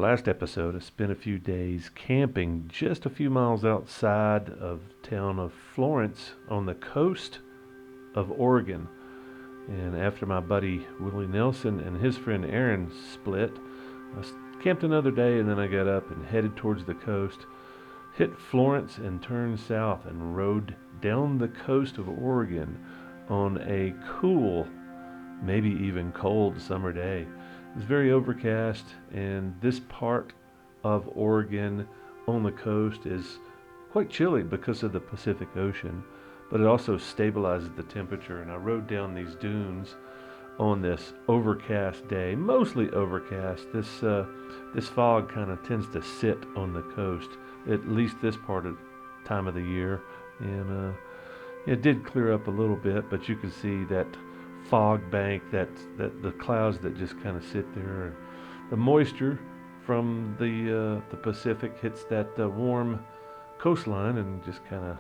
last episode, I spent a few days camping just a few miles outside of town of Florence on the coast of Oregon. And after my buddy Willie Nelson and his friend Aaron split, camped another day, and then I got up and headed towards the coast, hit Florence and turned south and rode down the coast of Oregon on a cool, maybe even cold summer day. It was very overcast, and this part of Oregon on the coast is quite chilly because of the Pacific Ocean, but it also stabilizes the temperature. And I rode down these dunes on this overcast day, mostly overcast. This fog kind of tends to sit on the coast, at least this part of time of the year, and it did clear up a little bit, but you can see that fog bank, that the clouds that just kind of sit there. The moisture from the Pacific hits that warm coastline and just kind of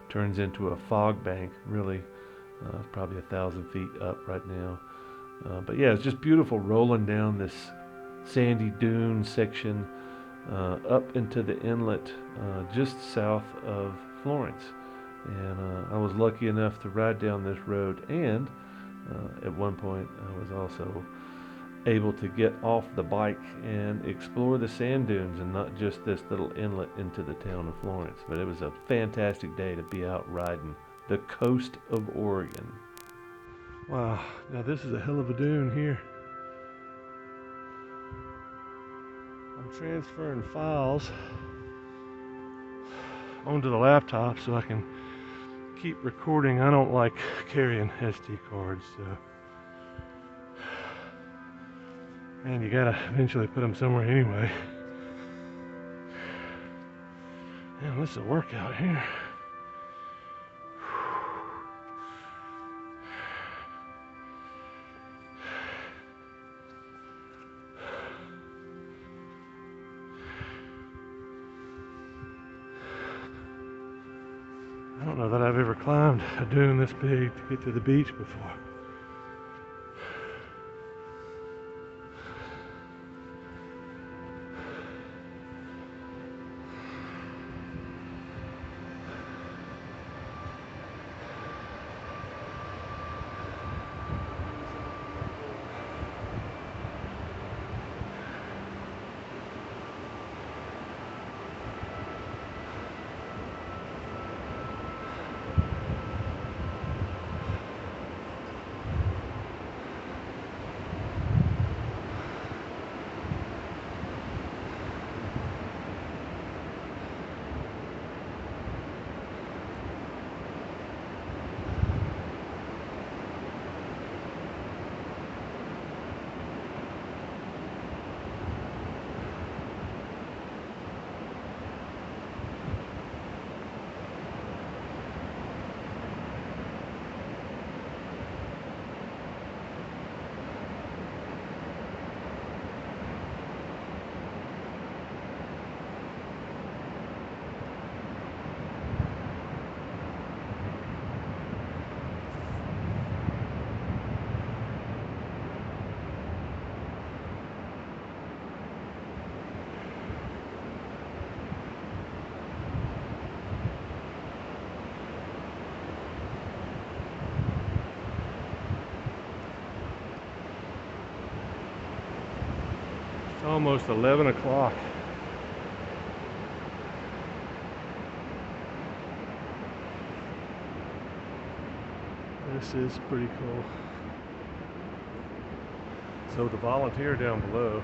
turns into a fog bank. Really, it's probably 1,000 feet up right now. But yeah, it's just beautiful rolling down this sandy dune section up into the inlet just south of Florence. And I was lucky enough to ride down this road, and at one point I was also able to get off the bike and explore the sand dunes and not just this little inlet into the town of Florence. But it was a fantastic day to be out riding the coast of Oregon. Wow, now this is a hell of a dune here. I'm transferring files onto the laptop so I can keep recording. I don't like carrying SD cards, so. And you gotta eventually put them somewhere anyway. Man, this is a workout here. I don't know that I've ever climbed a dune this big to get to the beach before. It's almost 11 o'clock. This is pretty cool. So the volunteer down below,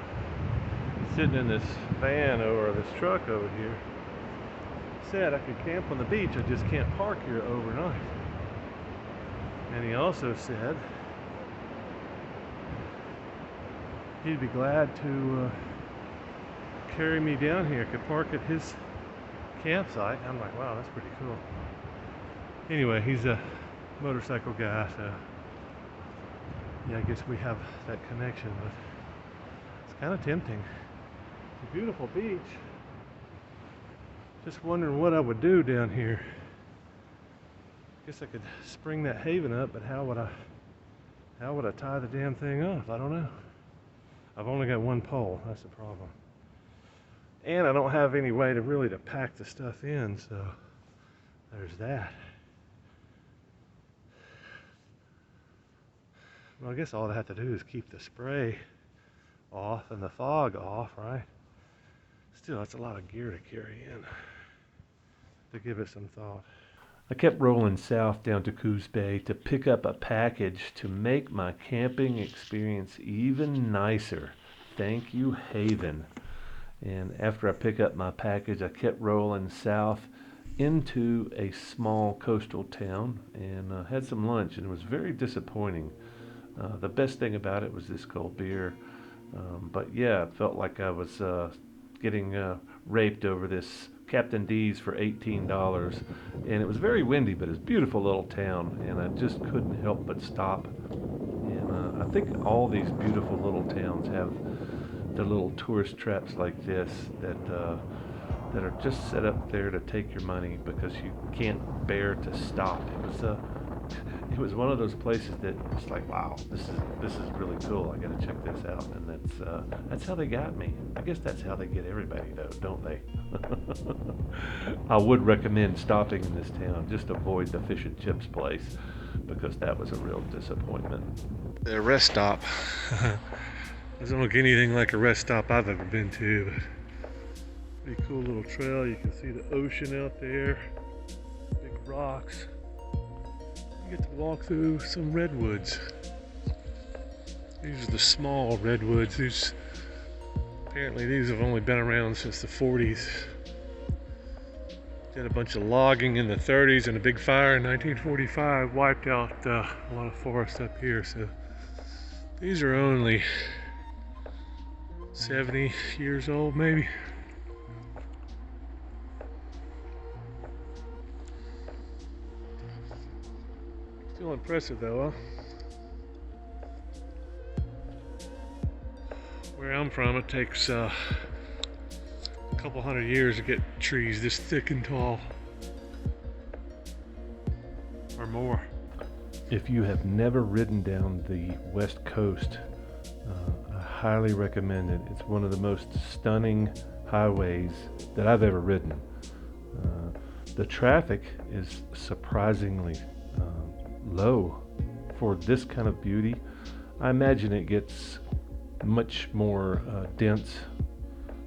sitting in this van or this truck over here, said I could camp on the beach, I just can't park here overnight. And he also said he'd be glad to carry me down here. I could park at his campsite. I'm like, wow, that's pretty cool. Anyway, he's a motorcycle guy, so yeah, I guess we have that connection, but it's kind of tempting. It's a beautiful beach. Just wondering what I would do down here. Guess I could spring that haven up, but how would I tie the damn thing off? I don't know. I've only got one pole, that's the problem. And I don't have any way to pack the stuff in, so there's that. Well, I guess all I have to do is keep the spray off and the fog off, right? Still, that's a lot of gear to carry in. To give it some thought. I kept rolling south down to Coos Bay to pick up a package to make my camping experience even nicer. Thank you, Haven. And after I pick up my package, I kept rolling south into a small coastal town and had some lunch, and it was very disappointing. The best thing about it was this cold beer. But yeah, it felt like I was getting raped over this Captain D's for $18. And it was very windy, but it was a beautiful little town, and I just couldn't help but stop. And I think all these beautiful little towns have the little tourist traps like this that are just set up there to take your money because you can't bear to stop. It was one of those places that it's like, wow, this is really cool. I got to check this out, and that's how they got me. I guess that's how they get everybody, though, don't they? I would recommend stopping in this town. Just avoid the fish and chips place because that was a real disappointment. The rest stop doesn't look anything like a rest stop I've ever been to, but pretty cool little trail. You can see the ocean out there, big rocks. You get to walk through some redwoods. These are the small redwoods. Apparently these have only been around since the 40s. Did a bunch of logging in the 30s, and a big fire in 1945 wiped out a lot of forest up here. So these are only 70 years old, maybe. Still impressive though, huh? Where I'm from, it takes a couple hundred years to get trees this thick and tall, or more. If you have never ridden down the West Coast, I highly recommend it. It's one of the most stunning highways that I've ever ridden. The traffic is surprisingly low for this kind of beauty. I imagine it gets much more dense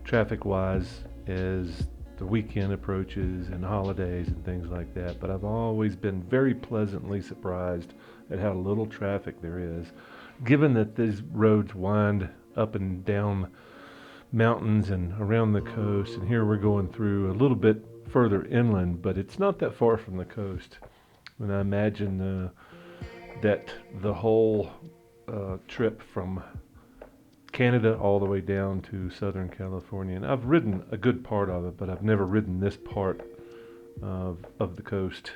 traffic-wise as the weekend approaches and holidays and things like that, but I've always been very pleasantly surprised at how little traffic there is, given that these roads wind up and down mountains and around the coast, and here we're going through a little bit further inland, but it's not that far from the coast. And I imagine that the whole trip from Canada all the way down to Southern California, and I've ridden a good part of it, but I've never ridden this part of the coast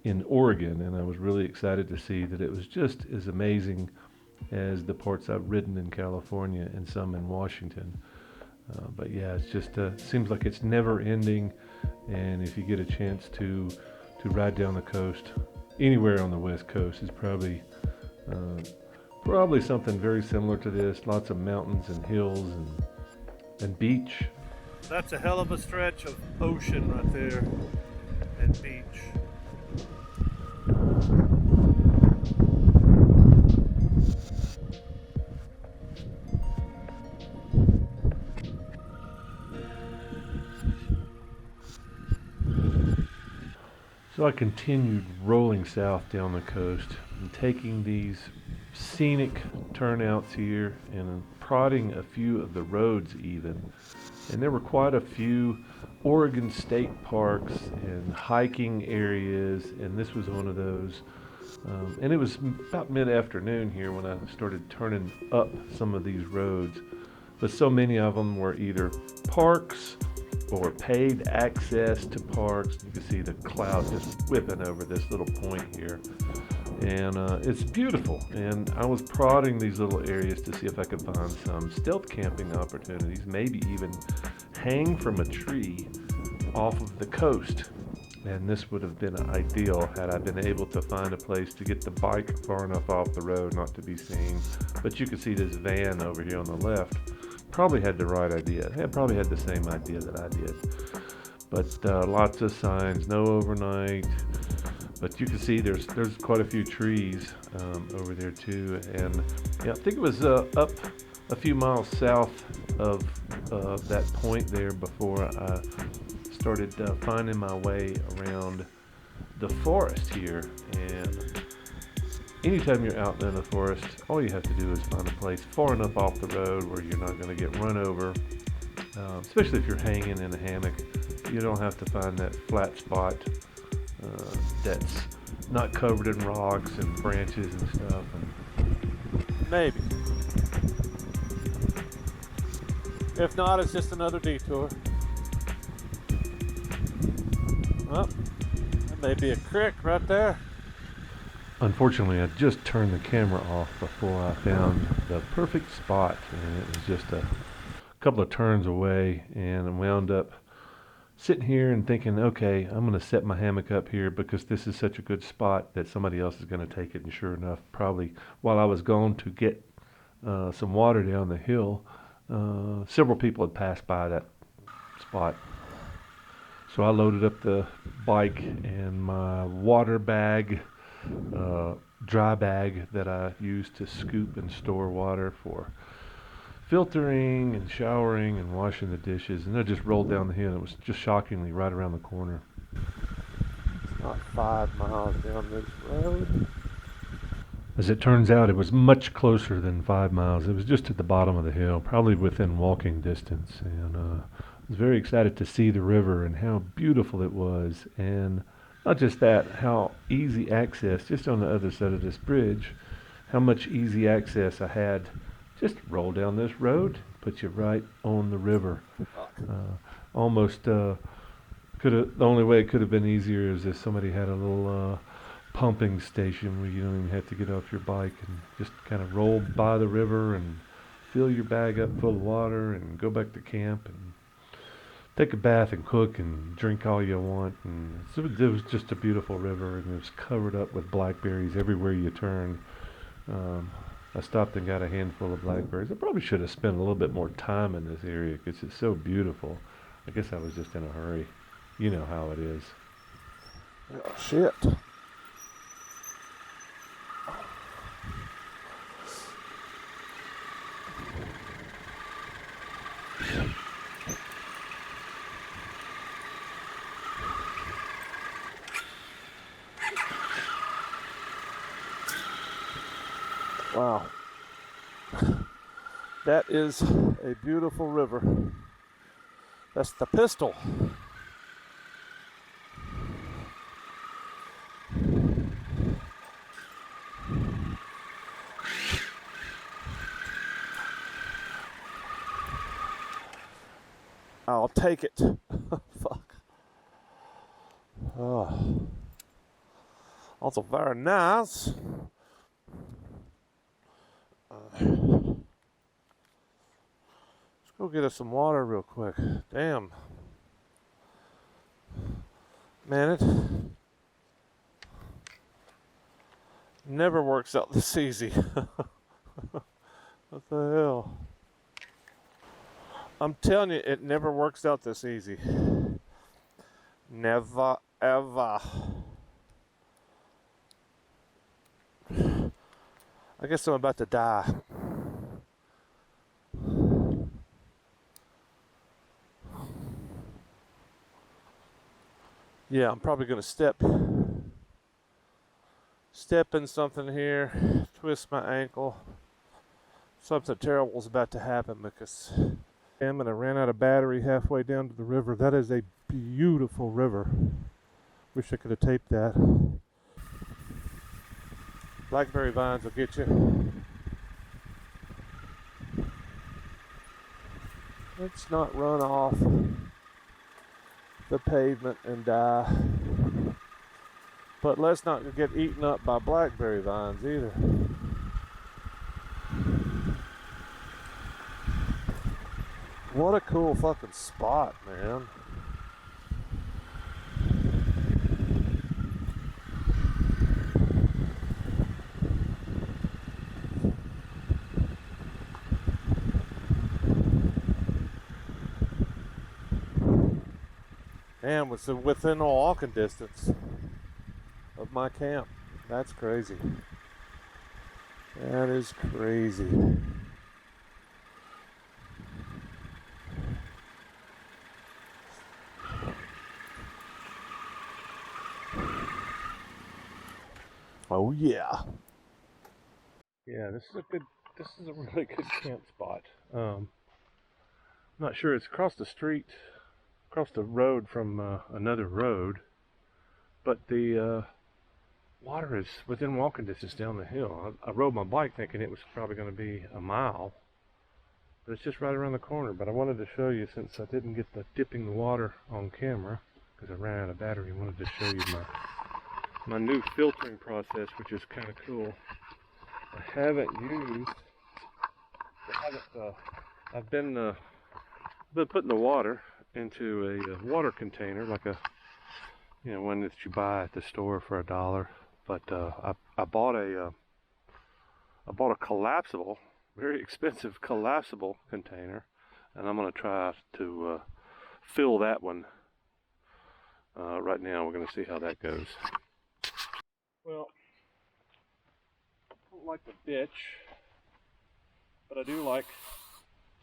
in Oregon, and I was really excited to see that it was just as amazing as the parts I've ridden in California and some in Washington. But yeah, it's just seems like it's never ending, and if you get a chance to ride down the coast, anywhere on the West Coast is probably something very similar to this. Lots of mountains and hills and beach. That's a hell of a stretch of ocean right there, and beach. So I continued rolling south down the coast and taking these scenic turnouts here and prodding a few of the roads even. And there were quite a few Oregon state parks and hiking areas, and this was one of those. And it was about mid-afternoon here when I started turning up some of these roads. But so many of them were either parks or paid access to parks. You can see the cloud just whipping over this little point here. And it's beautiful. And I was prodding these little areas to see if I could find some stealth camping opportunities, maybe even hang from a tree off of the coast. And this would have been ideal had I been able to find a place to get the bike far enough off the road not to be seen. But you can see this van over here on the left probably had the right idea. They probably had the same idea that I did. But lots of signs, no overnight. But you can see there's quite a few trees over there too. And yeah, I think it was up a few miles south of that point there before I started finding my way around the forest here. And anytime you're out in the forest, all you have to do is find a place far enough off the road where you're not going to get run over, especially if you're hanging in a hammock. You don't have to find that flat spot that's not covered in rocks and branches and stuff. Maybe. If not, it's just another detour. Well, that may be a creek right there. Unfortunately, I just turned the camera off before I found the perfect spot, and it was just a couple of turns away, and I wound up sitting here and thinking, okay, I'm going to set my hammock up here because this is such a good spot that somebody else is going to take it. And sure enough, probably while I was going to get some water down the hill, several people had passed by that spot. So I loaded up the bike and my water bag, dry bag that I use to scoop and store water for filtering and showering and washing the dishes, and I just rolled down the hill. It was just shockingly right around the corner. It's not 5 miles down this road. As it turns out, it was much closer than 5 miles. It was just at the bottom of the hill, probably within walking distance, and I was very excited to see the river and how beautiful it was, and not just that, how easy access, just on the other side of this bridge, how much easy access I had. Just roll down this road, put you right on the river. Almost the only way it could have been easier is if somebody had a little pumping station where you don't even have to get off your bike and just kind of roll by the river and fill your bag up full of water and go back to camp and take a bath and cook and drink all you want. And it was just a beautiful river, and it was covered up with blackberries everywhere you turned. I stopped and got a handful of blackberries. I probably should have spent a little bit more time in this area because it's so beautiful. I guess I was just in a hurry. You know how it is. Oh, shit. Wow. That is a beautiful river. That's the Pistol. I'll take it. Fuck. Oh. Also very nice. Let's go get us some water real quick. Damn. Man, it never works out this easy. What the hell? I'm telling you, it never works out this easy. Never, ever. I guess I'm about to die. Yeah, I'm probably going to step in something here, twist my ankle. Something terrible is about to happen because I ran out of battery halfway down to the river. That is a beautiful river. Wish I could have taped that. Blackberry vines will get you. Let's not run off the pavement and die. But let's not get eaten up by blackberry vines either. What a cool fucking spot, man. and was within a walking distance of my camp. That's crazy. That is crazy. Oh yeah. Yeah, this is a really good camp spot. I'm not sure, it's across the street, across the road from another road, but the water is within walking distance down the hill. I rode my bike thinking it was probably going to be a mile, but it's just right around the corner. But I wanted to show you, since I didn't get the dipping the water on camera because I ran out of battery, I wanted to show you my new filtering process, which is kind of cool. I've been putting the water into a water container, like a, one that you buy at the store for $1. But I bought a collapsible, very expensive collapsible container, and I'm going to try to fill that one right now. We're going to see how that goes. Well, I don't like to bitch, but I do like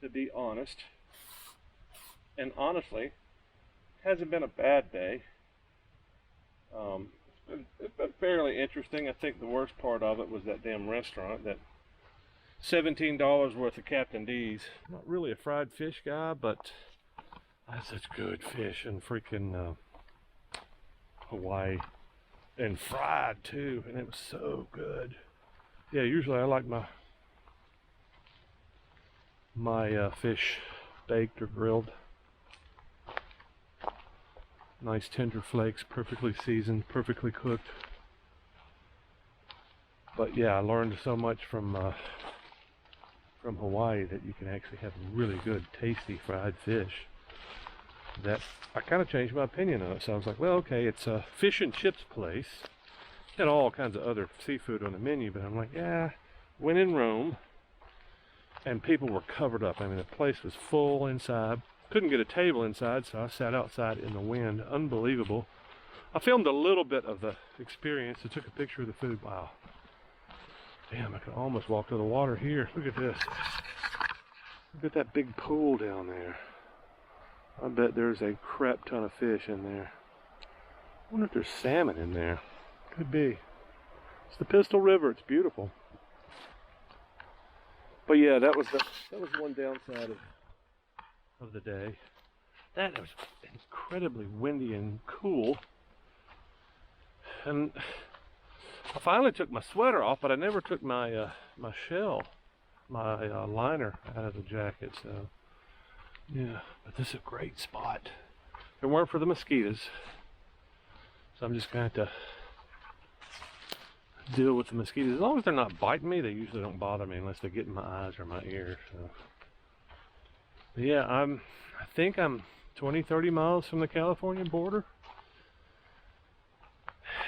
to be honest. And honestly, it hasn't been a bad day. It's been fairly interesting. I think the worst part of it was that damn restaurant, that $17 worth of Captain D's. I'm not really a fried fish guy, but that's such good fish in freaking Hawaii. And fried too, and it was so good. Yeah, usually I like my fish baked or grilled. Nice tender flakes, perfectly seasoned, perfectly cooked. But yeah, I learned so much from Hawaii that you can actually have really good, tasty fried fish, that I kind of changed my opinion on it. So I was like, well, okay, it's a fish and chips place. Had all kinds of other seafood on the menu, but I'm like, yeah, when in Rome. And people were covered up. I mean, the place was full inside. Couldn't get a table inside, so I sat outside in the wind. Unbelievable. I filmed a little bit of the experience. I took a picture of the food. Wow. Damn, I could almost walk to the water here. Look at this. Look at that big pool down there. I bet there's a crap ton of fish in there. I wonder if there's salmon in there. Could be. It's the Pistol River. It's beautiful. But yeah, that was one downside of the day. That was incredibly windy and cool. And I finally took my sweater off, but I never took my my shell, my liner out of the jacket. So yeah, but this is a great spot. If it weren't for the mosquitoes, so I'm just going to have to deal with the mosquitoes. As long as they're not biting me, they usually don't bother me unless they get in my eyes or my ears. So. But yeah, I think I'm 20-30 miles from the California border.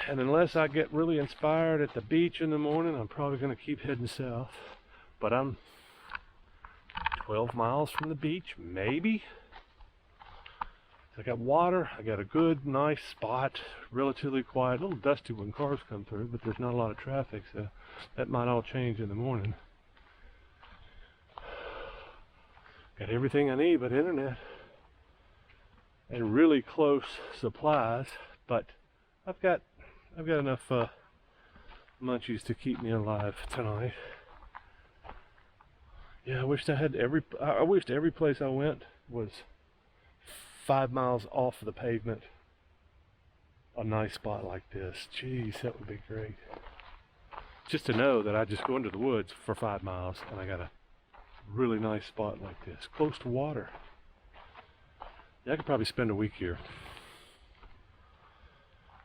And unless I get really inspired at the beach in the morning, I'm probably going to keep heading south. But I'm 12 miles from the beach, maybe. I got water, I got a good, nice spot, relatively quiet, a little dusty when cars come through, but there's not a lot of traffic, so that might all change in the morning. Got everything I need but internet and really close supplies, but I've got enough munchies to keep me alive tonight. Yeah, I wished every place I went was 5 miles off the pavement. A nice spot like this. Jeez, that would be great. Just to know that I just go into the woods for 5 miles and I got a really nice spot like this, close to water. Yeah, I could probably spend a week here.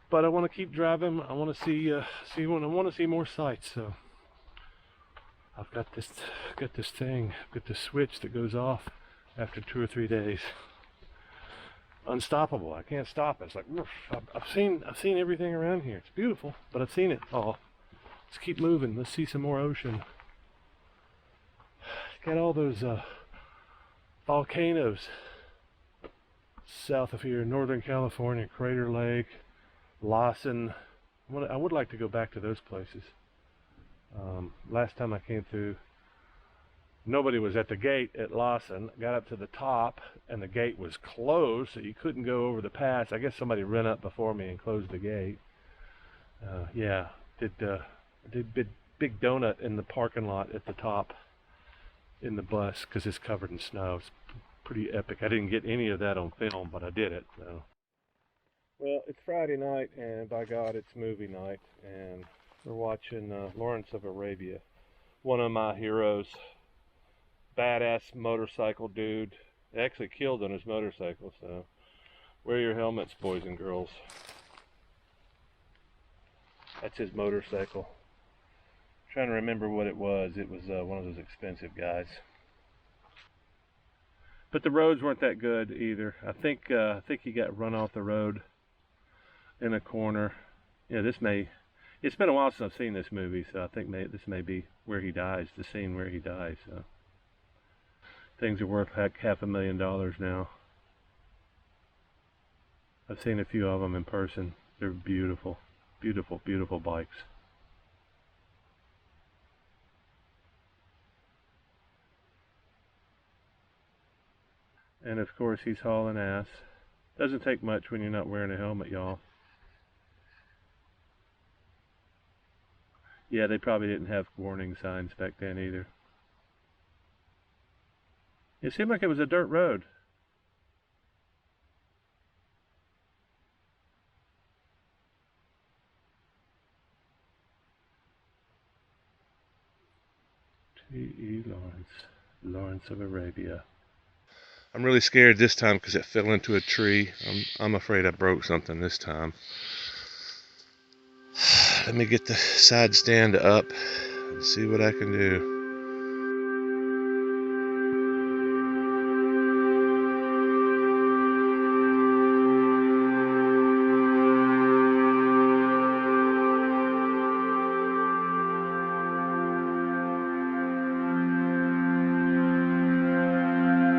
But I want to keep driving. I want to see more sights. So I've got this thing, I've got this switch that goes off after 2 or 3 days. Unstoppable. I can't stop it. It's like, I've seen everything around here. It's beautiful, but I've seen it all. Let's keep moving. Let's see some more ocean. Got all those volcanoes south of here, Northern California, Crater Lake, Lawson. I would like to go back to those places. Last time I came through, nobody was at the gate at Lawson. Got up to the top, and the gate was closed, so you couldn't go over the pass. I guess somebody ran up before me and closed the gate. Yeah, did big donut in the parking lot at the top in the bus because it's covered in snow. It's pretty epic. I didn't get any of that on film, but I did it. So. Well, it's Friday night, and by God, it's movie night, and we're watching Lawrence of Arabia. One of my heroes, badass motorcycle dude, actually killed on his motorcycle. So wear your helmets, boys and girls. That's his motorcycle. I'm trying to remember what it was. It was one of those expensive guys. But the roads weren't that good either. I think he got run off the road in a corner. Yeah, it's been a while since I've seen this movie, so I think this may be where he dies, the scene where he dies. So things are worth $500,000 now. I've seen a few of them in person. They're beautiful, beautiful, beautiful bikes. And of course he's hauling ass. Doesn't take much when you're not wearing a helmet, y'all. Yeah, they probably didn't have warning signs back then either. It seemed like it was a dirt road. T.E. Lawrence of Arabia. I'm really scared this time because it fell into a tree. I'm afraid I broke something this time. Let me get the side stand up and see what I can do.